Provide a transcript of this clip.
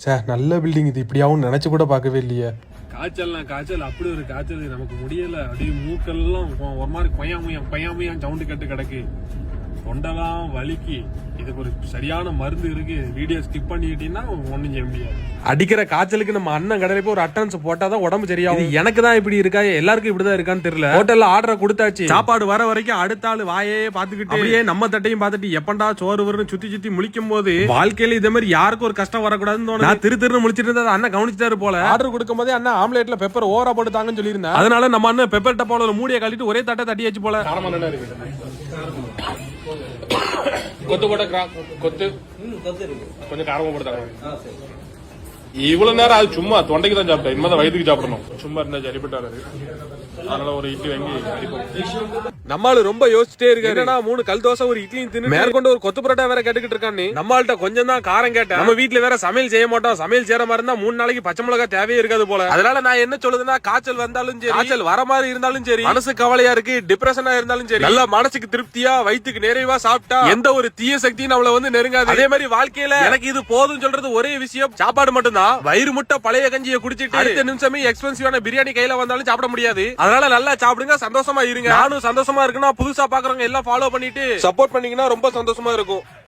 Sir நல்ல building இது, இப்படியாவும் நினைச்சு கூட பார்க்கவே இல்லையே. காய்ச்சல் அப்படி ஒரு காய்ச்சல் நமக்கு முடியல. அப்படியே மூக்கெல்லாம் ஒரு மாதிரி பையாமையான் சவுண்டு கட்டு கிடக்கு, தொண்டெல்லாம் வலிக்கு. இதுக்கு ஒரு சரியான மருந்து இருக்கு. வீடியோ ஸ்கிப் பண்ணிக்கிட்டீங்கன்னா ஒண்ணும் செய்ய முடியாது. அடிக்கிற காய்ச்சலுக்கு நம்ம அண்ணன் கடையில போய் ஒரு அட்டன்ஸ் போட்டாதான் உடம்பு சரியாகும். எனக்கு தான் இப்படி இருக்கா, எல்லாருக்கும் இப்படிதான் இருக்கான்னு தெரியல. ஹோட்டல்ல ஆர்டர் கொடுத்தாச்சு, சாப்பாடு வர வரைக்கும் அடுத்த ஆளு வாயே பாத்துக்கிட்டு அப்படியே நம்ம தட்டையும் பார்த்துட்டு எப்பண்டா சோறு வரும்னு சுத்தி முழிக்கும் போது வாழ்க்கையில இதே மாதிரி யாருக்கும் ஒரு கஷ்டம் வரக்கூடாதுன்னு தோணுது. நான் திரு முடிச்சிட்டு இருந்தா அண்ணன் கவனிச்சிட்டாரு போல. ஆர்டர் கொடுக்கும் போதே அண்ணன் ஆம்லேட்ல பெப்பர் ஓவரா போட்டு தாங்கன்னு சொல்லியிருந்தேன். அதனால நம்ம அண்ணன் பெப்பர் டப்பால மூடியை கழிட்டு ஒரே தட்டியாச்சு போல. கொத்து போட்ட கொத்து கொஞ்சம் காரமா போட்டாங்க. இவ்வளவு நேரம் அது சும்மா தொண்டைக்கு தான் சாப்பிட்டேன், இனிமே தான் வயிற்றுக்கு சாப்பிடணும். சும்மா இருந்தா சரிப்பட்டாரு. அதனால ஒரு இட்லி வாங்கி நம்மால ரொம்ப யோசிச்சுட்டே இருக்காரு. 3 கல் தோசை ஒரு இட்லியும் தின்னு மேற்கொண்டு ஒரு கொத்து பரோட்டா வேற கேட்டுக்கிட்டு இருக்கான்னு. நம்மள்ட்ட கொஞ்சம் தான் காரம் கேட்டேன். நம்ம வீட்டுல வேற சமையல் செய்ய மாட்டோம். சமையல் செய்யற மாதிரி இருந்தா 3 நாளைக்கு பச்சை மிளகா தேவையே இருக்காது போல. அதனால நான் என்ன சொல்லுதுன்னா, காய்ச்சல் வந்தாலும் சரி, காய்ச்சல் வர மாதிரி இருந்தாலும் சரி, மனசு கவலையா இருக்கு, டிப்ரெஷனா இருந்தாலும் சரி, நல்ல மனசுக்கு திருப்தியா வயிற்றுக்கு நிறைவா சாப்பிட்டா எந்த ஒரு தீய சக்தியும் நம்மள வந்து நெருங்காது. அதே மாதிரி வாழ்க்கையில எனக்கு இது போதும் சொல்றது ஒரே விஷயம், சாப்பாடு மட்டும்தான். வயிறு முட்டை பழைய கஞ்சியை குடிச்சிட்டு அடுத்த நிமிஷமே எக்ஸ்பென்சிவான பிரியாணி கையில வந்தாலும் சாப்பிட முடியாது. அதனால நல்லா சாப்பிடுங்க, சந்தோஷமா இருங்க. நானும் சந்தோஷமா இருக்குன்னா புதுசா பாக்குறவங்க எல்லாம் ஃபாலோ பண்ணிட்டு சப்போர்ட் பண்ணீங்கன்னா ரொம்ப சந்தோஷமா இருக்கும்.